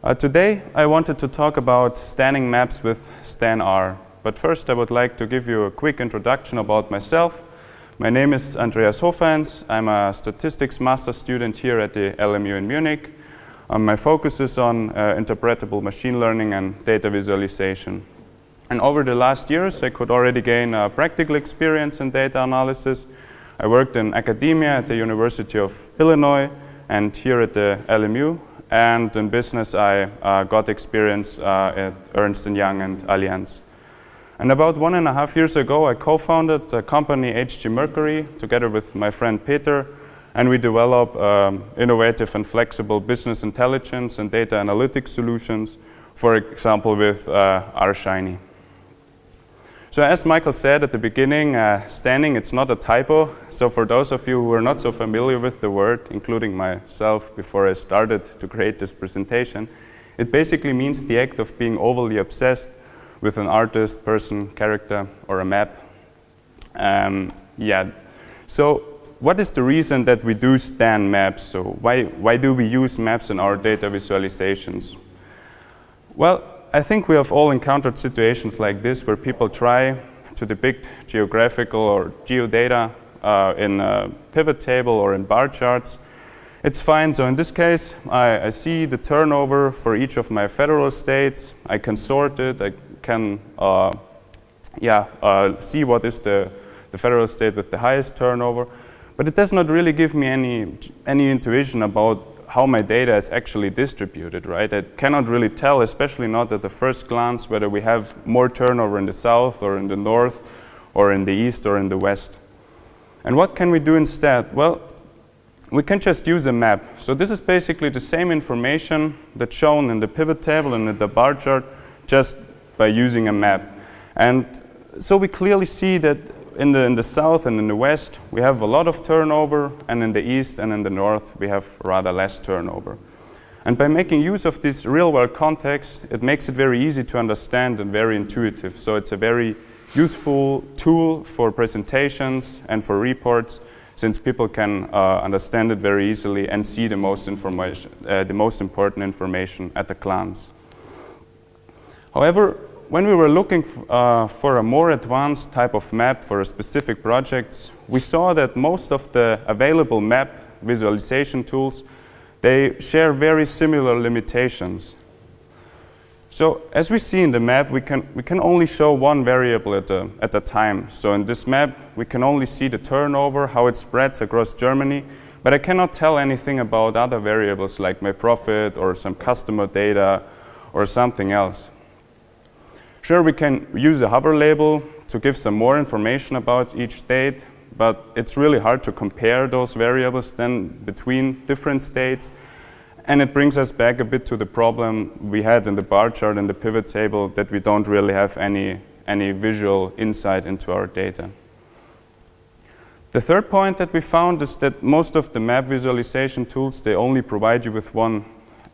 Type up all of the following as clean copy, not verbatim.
Today I wanted to talk about scanning maps with StanR. But first I would like to give you a quick introduction about myself. My name is Andreas Hofheinz. I'm a statistics master student here at the LMU in Munich. My focus is on interpretable machine learning and data visualization. And over the last years I could already gain practical experience in data analysis. I worked in academia at the University of Illinois and here at the LMU. And in business, I got experience at Ernst & Young and Allianz. And about 1.5 years ago, I co-founded the company HG Mercury together with my friend Peter, and we develop innovative and flexible business intelligence and data analytics solutions, for example, with R-Shiny. So as Michael said at the beginning, standing, it's not a typo. So for those of you who are not so familiar with the word, including myself before I started to create this presentation, it basically means the act of being overly obsessed with an artist, person, character, or a map. So what is the reason that we do scan maps? So why do we use maps in our data visualizations? Well, I think we have all encountered situations like this where people try to depict geographical or geodata in a pivot table or in bar charts. It's fine. So in this case, I see the turnover for each of my federal states. I can sort it. I can see what is the federal state with the highest turnover. But it does not really give me any intuition about how my data is actually distributed, right? I cannot really tell, especially not at the first glance, whether we have more turnover in the south or in the north or in the east or in the west. And what can we do instead? Well, we can just use a map. So this is basically the same information that's shown in the pivot table and in the bar chart just by using a map. And so we clearly see that in the south and in the west, we have a lot of turnover, and in the east and in the north, we have rather less turnover. And by making use of this real-world context, it makes it very easy to understand and very intuitive. So it's a very useful tool for presentations and for reports, since people can understand it very easily and see the most important information at a glance. However, when we were looking for a more advanced type of map for a specific project, we saw that most of the available map visualization tools, they share very similar limitations. So as we see in the map, we can only show one variable at a time. So in this map, we can only see the turnover, how it spreads across Germany, but I cannot tell anything about other variables like my profit or some customer data or something else. Sure, we can use a hover label to give some more information about each state, but it's really hard to compare those variables then between different states. And it brings us back a bit to the problem we had in the bar chart and the pivot table, that we don't really have any visual insight into our data. The third point that we found is that most of the map visualization tools, they only provide you with one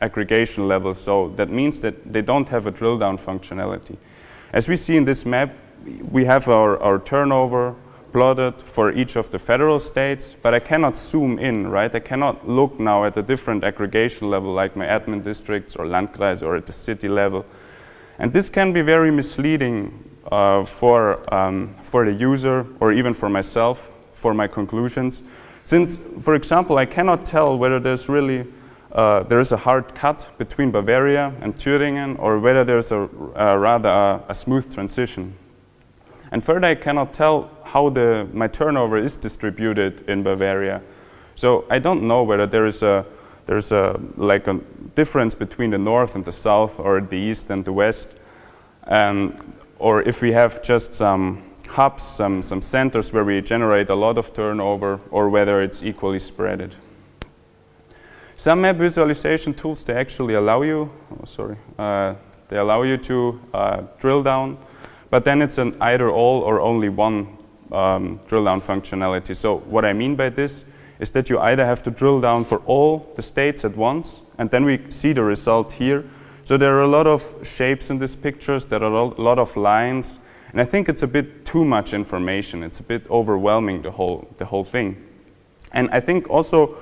aggregation level. So that means that they don't have a drill down functionality. As we see in this map, we have our turnover plotted for each of the federal states, but I cannot zoom in, right? I cannot look now at a different aggregation level like my admin districts or Landkreis or at the city level. And this can be very misleading for the user or even for myself, for my conclusions. Since, for example, I cannot tell whether there's really there is a hard cut between Bavaria and Thüringen, or whether there's rather a smooth transition. And further, I cannot tell how my turnover is distributed in Bavaria. So I don't know whether there's a difference between the north and the south, or the east and the west, or if we have just some hubs, some centers where we generate a lot of turnover, or whether it's equally spread. Some map visualization tools, they actually allow you, they allow you to drill down, but then it's an either all or only one drill down functionality. So what I mean by this is that you either have to drill down for all the states at once, and then we see the result here. So there are a lot of shapes in these pictures, there are a lot of lines, and I think it's a bit too much information. It's a bit overwhelming, the whole thing. And I think also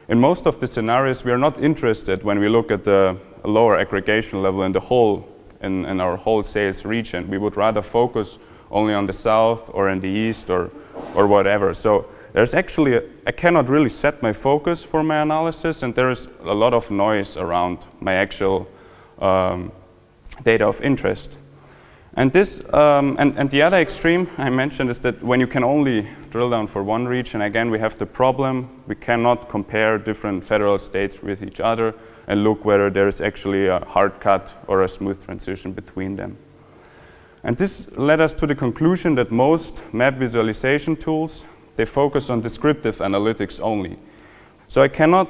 in most of the scenarios, we are not interested when we look at the lower aggregation level in the whole, in our whole sales region. We would rather focus only on the south or in the east or whatever. So there's actually, I cannot really set my focus for my analysis, and there is a lot of noise around my actual data of interest. And this, and the other extreme I mentioned is that when you can only drill down for one region, again, we have the problem, we cannot compare different federal states with each other and look whether there is actually a hard cut or a smooth transition between them. And this led us to the conclusion that most map visualization tools, they focus on descriptive analytics only. So I cannot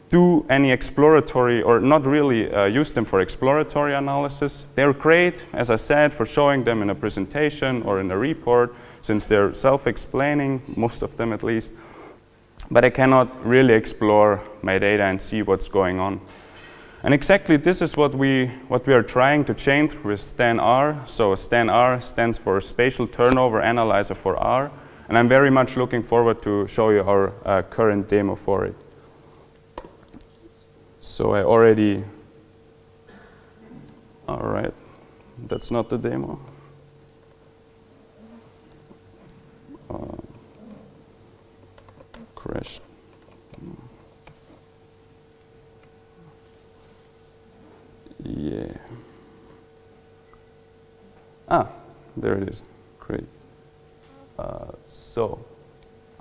do any exploratory, or not really use them for exploratory analysis. They're great, as I said, for showing them in a presentation or in a report, since they're self-explaining, most of them at least. But I cannot really explore my data and see what's going on. And exactly this is what we are trying to change with StanR. So StanR stands for Spatial Turnover Analyzer for R. And I'm very much looking forward to show you our current demo for it. So I already, all right, that's not the demo. Crashed. Yeah. Ah, there it is. Great. So,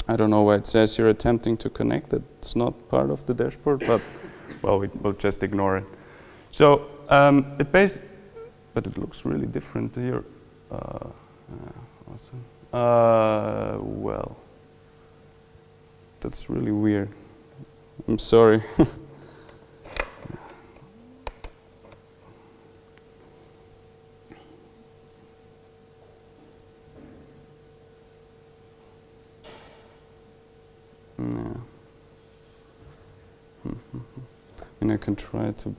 I don't know why it says you're attempting to connect. It's not part of the dashboard, but well, we'll just ignore it. So, but it looks really different here. Awesome. Well, that's really weird. I'm sorry. No. And I can try to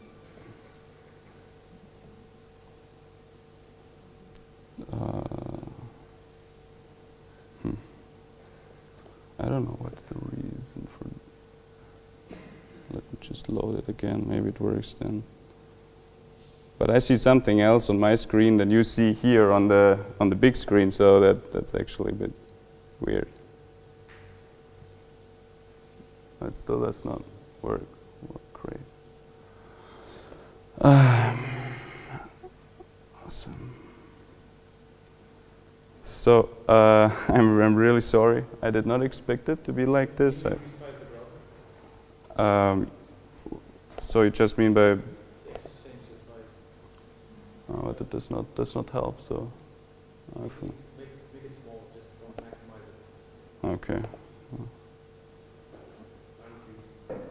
I don't know what's the reason for. Let me just load it again. Maybe it works then. But I see something else on my screen that you see here on the big screen, so that's actually a bit weird. That still does not work great. Awesome. So I'm really sorry. I did not expect it to be like this. So you just mean by? Just change the size. Oh, but it does not help. So I think. Make it small. Just don't maximize it. Okay.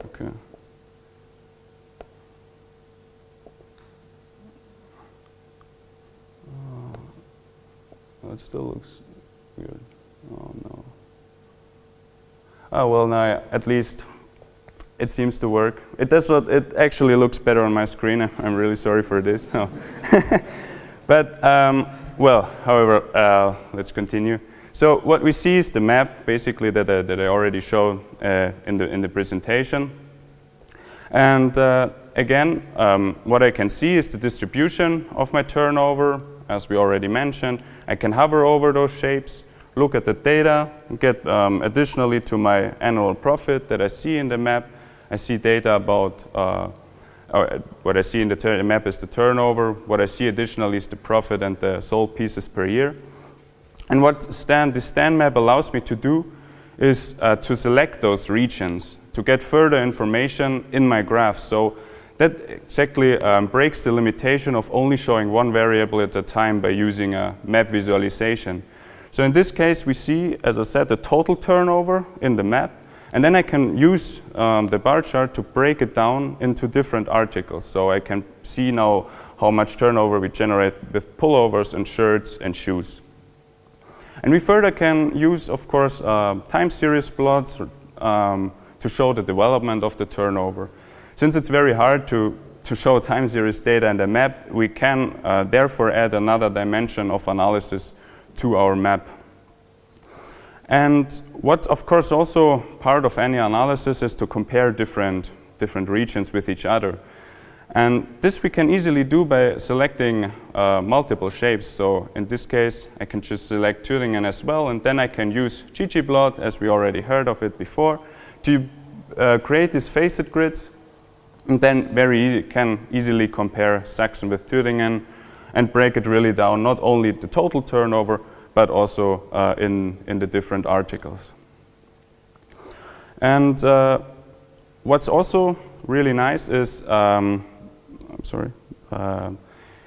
Okay. Oh, it still looks weird. Oh no. Oh well, now at least it seems to work. It does not. It actually looks better on my screen. I'm really sorry for this. Oh. But well, however, let's continue. So what we see is the map, basically that I already showed in the presentation. And again, what I can see is the distribution of my turnover, as we already mentioned. I can hover over those shapes, look at the data, get additionally to my annual profit that I see in the map. I see data about, what I see in the map is the turnover. What I see additionally is the profit and the sold pieces per year. And what the Stan map allows me to do is to select those regions to get further information in my graph. So that exactly breaks the limitation of only showing one variable at a time by using a map visualization. So in this case, we see, as I said, the total turnover in the map. And then I can use the bar chart to break it down into different articles. So I can see now how much turnover we generate with pullovers and shirts and shoes. And we further can use, of course, time series plots to show the development of the turnover. Since it's very hard to show time series data in the map, we can therefore add another dimension of analysis to our map. And what, of course, also part of any analysis is to compare different regions with each other. And this we can easily do by selecting multiple shapes. So in this case, I can just select Thüringen as well, and then I can use ggplot, as we already heard of it before, to create these facet grids, and then can easily compare Sachsen with Thüringen and break it really down, not only the total turnover, but also in the different articles. And what's also really nice is,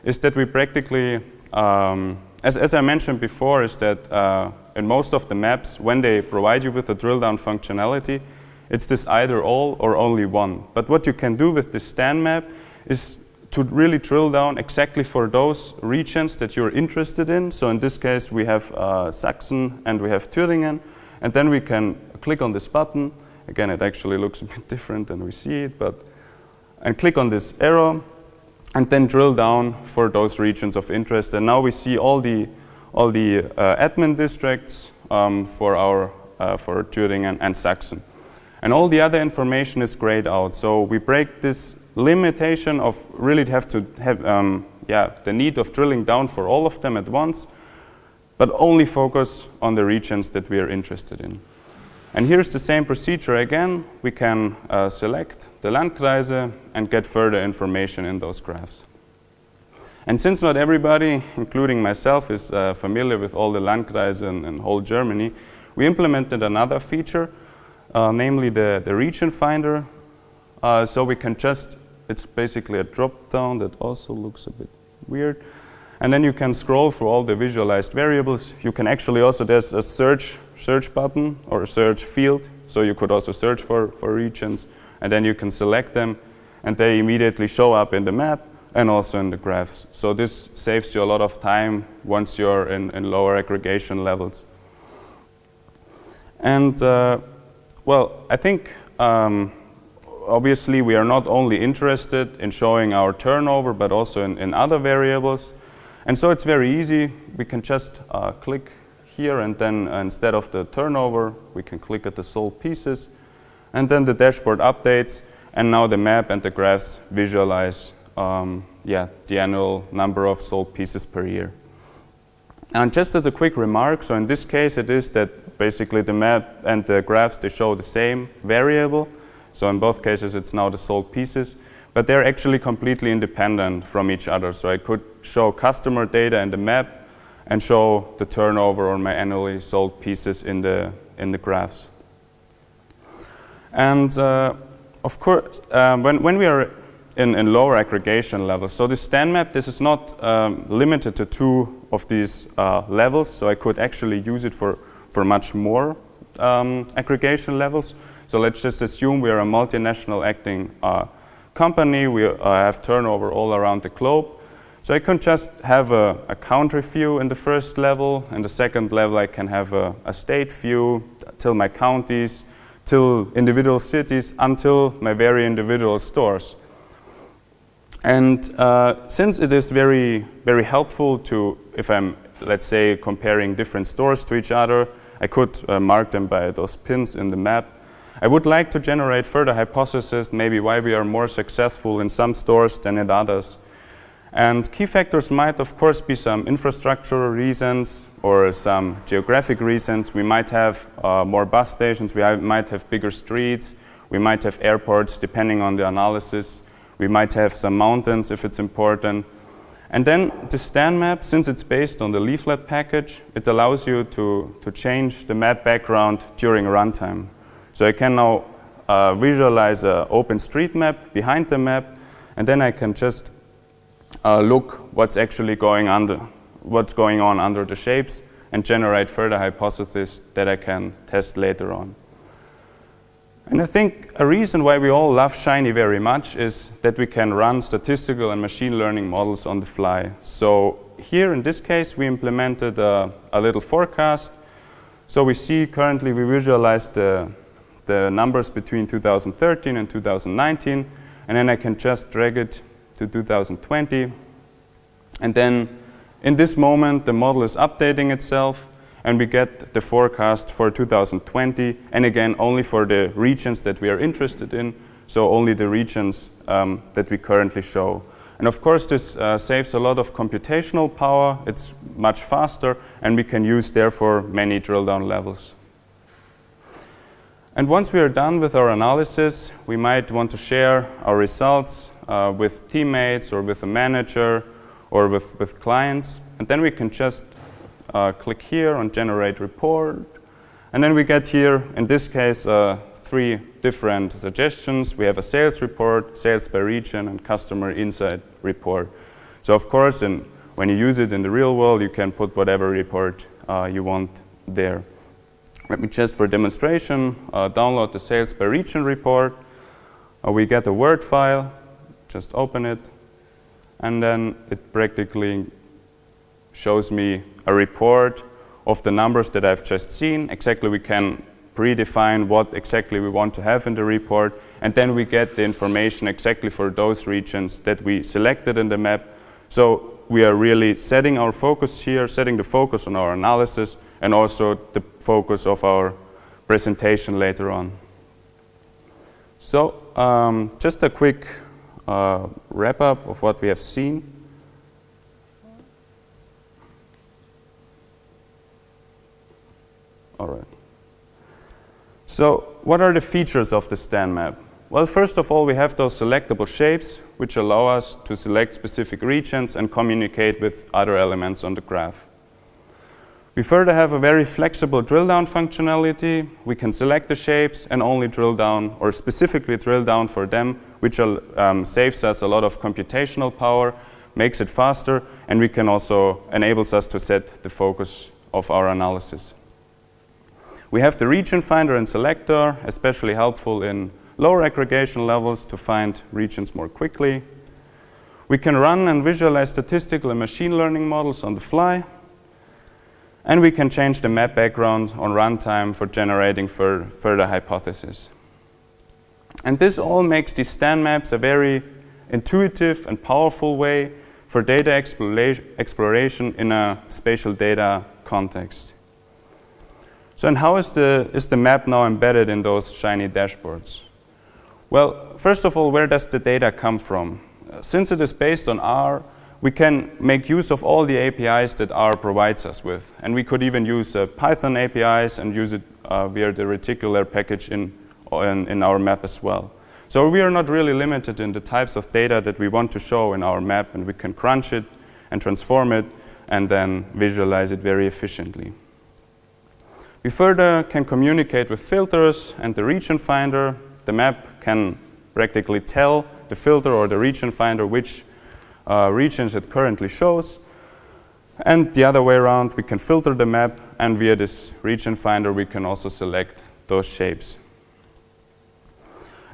is that we practically, as I mentioned before, is that in most of the maps, when they provide you with a drill down functionality, it's this either all or only one. But what you can do with the StanR map is to really drill down exactly for those regions that you're interested in. So in this case, we have Sachsen and we have Thüringen, and then we can click on this button. Again, it actually looks a bit different than we see it, and click on this arrow, and then drill down for those regions of interest. And now we see all the admin districts for Thüringen and Sachsen. And all the other information is grayed out. So we break this limitation of really have to have the need of drilling down for all of them at once, but only focus on the regions that we are interested in. And here's the same procedure again. We can select the Landkreise and get further information in those graphs. And since not everybody, including myself, is familiar with all the Landkreise in whole Germany, we implemented another feature, namely the region finder. So we can just, it's basically a drop down that also looks a bit weird. And then you can scroll through all the visualized variables. You can actually also, there's a search button or a search field. So you could also search for regions, and then you can select them, and they immediately show up in the map and also in the graphs. So this saves you a lot of time once you're in lower aggregation levels. And well, I think obviously we are not only interested in showing our turnover, but also in other variables. And so it's very easy. We can just click here, and then instead of the turnover, we can click at the sold pieces, and then the dashboard updates, and now the map and the graphs visualize the annual number of sold pieces per year. And just as a quick remark, so in this case it is that basically the map and the graphs, they show the same variable. So in both cases it's now the sold pieces, but they're actually completely independent from each other. So I could show customer data in the map and show the turnover or my annually sold pieces in the graphs. And of course, when we are in lower aggregation levels, so the StanR map, this is not limited to 2 of these levels, so I could actually use it for much more aggregation levels. So let's just assume we are a multinational acting company. We have turnover all around the globe. So I can just have a country view in the first level. In the second level, I can have a state view till my counties, till individual cities, until my very individual stores. And since it is very, very helpful to, if I'm, let's say, comparing different stores to each other, I could mark them by those pins in the map. I would like to generate further hypotheses, maybe why we are more successful in some stores than in others. And key factors might, of course, be some infrastructural reasons or some geographic reasons. We might have more bus stations, we might have bigger streets, we might have airports, depending on the analysis. We might have some mountains if it's important. And then the StanR map, since it's based on the leaflet package, it allows you to change the map background during runtime. So I can now visualize an OpenStreetMap behind the map, and then I can just look what's actually going on under the shapes and generate further hypotheses that I can test later on. And I think a reason why we all love Shiny very much is that we can run statistical and machine learning models on the fly. So here in this case, we implemented a little forecast. So we see currently we visualize the numbers between 2013 and 2019, and then I can just drag it to 2020. And then in this moment, the model is updating itself, and we get the forecast for 2020, and again, only for the regions that we are interested in. so only the regions that we currently show. And of course, this saves a lot of computational power, it's much faster, and we can use, therefore, many drill down levels. And once we are done with our analysis, we might want to share our results with teammates or with a manager or with clients. And then we can just click here on Generate Report. And then we get here, in this case, 3 different suggestions. We have a sales report, sales by region, and customer insight report. So of course, when you use it in the real world, you can put whatever report you want there. Let me just, for demonstration, download the sales by region report. We get a Word file, just open it, and then it practically shows me a report of the numbers that I've just seen. Exactly, we can predefine what exactly we want to have in the report, and then we get the information exactly for those regions that we selected in the map. So we are really setting our focus here, setting the focus on our analysis, and also the focus of our presentation later on. So just a quick wrap up of what we have seen. All right. So what are the features of the STAN map? Well, first of all, we have those selectable shapes, which allow us to select specific regions and communicate with other elements on the graph. We further have a very flexible drill down functionality. We can select the shapes and only drill down, or specifically drill down for them, which saves us a lot of computational power, makes it faster, and we can also enables us to set the focus of our analysis. We have the region finder and selector, especially helpful in lower aggregation levels to find regions more quickly. We can run and visualize statistical and machine learning models on the fly. And we can change the map background on runtime for generating further hypotheses. And this all makes these STAN maps a very intuitive and powerful way for data exploration in a spatial data context. So, and how is the map now embedded in those shiny dashboards? Well, first of all, where does the data come from? Since it is based on R, we can make use of all the APIs that R provides us with. And we could even use Python APIs and use it via the reticular package in our map as well. So we are not really limited in the types of data that we want to show in our map, and we can crunch it and transform it and then visualize it very efficiently. We further can communicate with filters and the region finder. The map can practically tell the filter or the region finder which regions it currently shows. And the other way around, we can filter the map, and via this region finder, we can also select those shapes.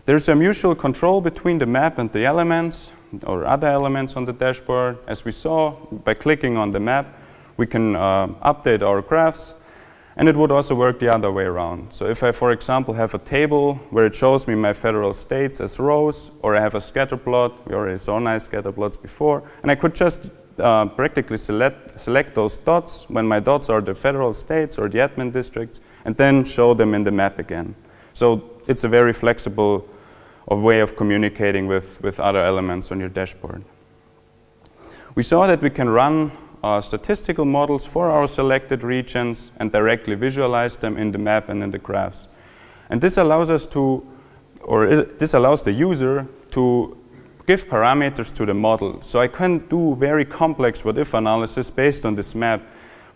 There's a mutual control between the map and the elements or other elements on the dashboard. As we saw, by clicking on the map, we can update our graphs. And it would also work the other way around. So if I, for example, have a table where it shows me my federal states as rows, or I have a scatter plot, we already saw nice scatter plots before, and I could just practically select those dots when my dots are the federal states or the admin districts, and then show them in the map again. So it's a very flexible way of communicating with other elements on your dashboard. We saw that we can run statistical models for our selected regions and directly visualize them in the map and in the graphs. And this allows us to, this allows the user to give parameters to the model. So I can do very complex what-if analysis based on this map.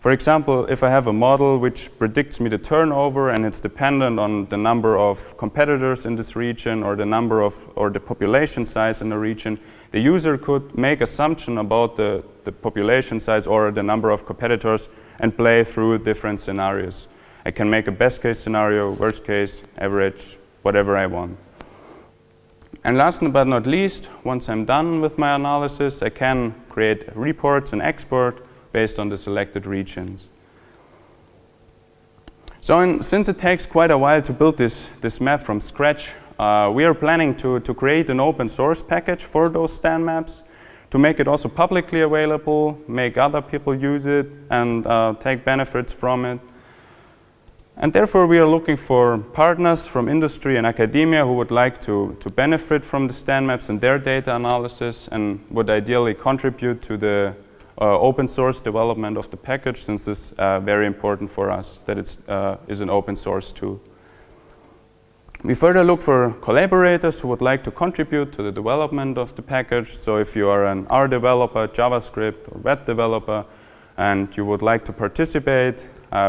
For example, if I have a model which predicts me the turnover and it's dependent on the number of competitors in this region or the number of, or the population size in the region, the user could make assumption about the population size or the number of competitors and play through different scenarios. I can make a best case scenario, worst case, average, whatever I want. And last but not least, once I'm done with my analysis, I can create reports and export based on the selected regions. So since it takes quite a while to build this map from scratch, we are planning to create an open source package for those STAN maps to make it also publicly available, make other people use it and take benefits from it. And therefore, we are looking for partners from industry and academia who would like to benefit from the STAN maps and their data analysis and would ideally contribute to the open source development of the package, since this is very important for us that it is an open source tool. We further look for collaborators who would like to contribute to the development of the package. So if you are an R developer, JavaScript, or web developer, and you would like to participate,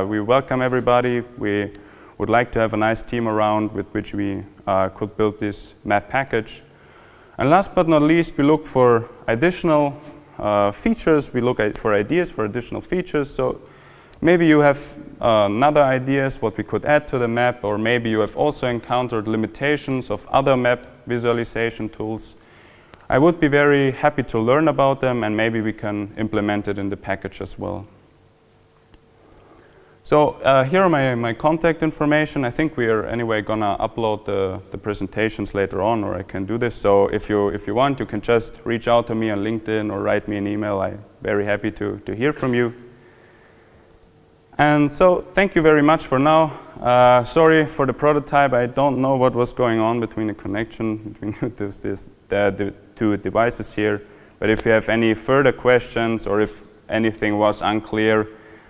we welcome everybody. We would like to have a nice team around with which we could build this map package. And last but not least, we look for additional features. We look for ideas for additional features. So maybe you have other ideas what we could add to the map, or maybe you have also encountered limitations of other map visualization tools. I would be very happy to learn about them, and maybe we can implement it in the package as well. So here are my contact information. I think we are anyway gonna upload the presentations later on, or I can do this. So if you want, you can just reach out to me on LinkedIn or write me an email. I'm very happy to hear from you. And so thank you very much for now. Sorry for the prototype. I don't know what was going on between the connection between the two devices here. But if you have any further questions or if anything was unclear,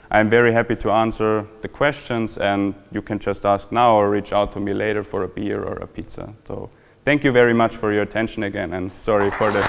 I'm very happy to answer the questions, and you can just ask now or reach out to me later for a beer or a pizza. So thank you very much for your attention again, and sorry for the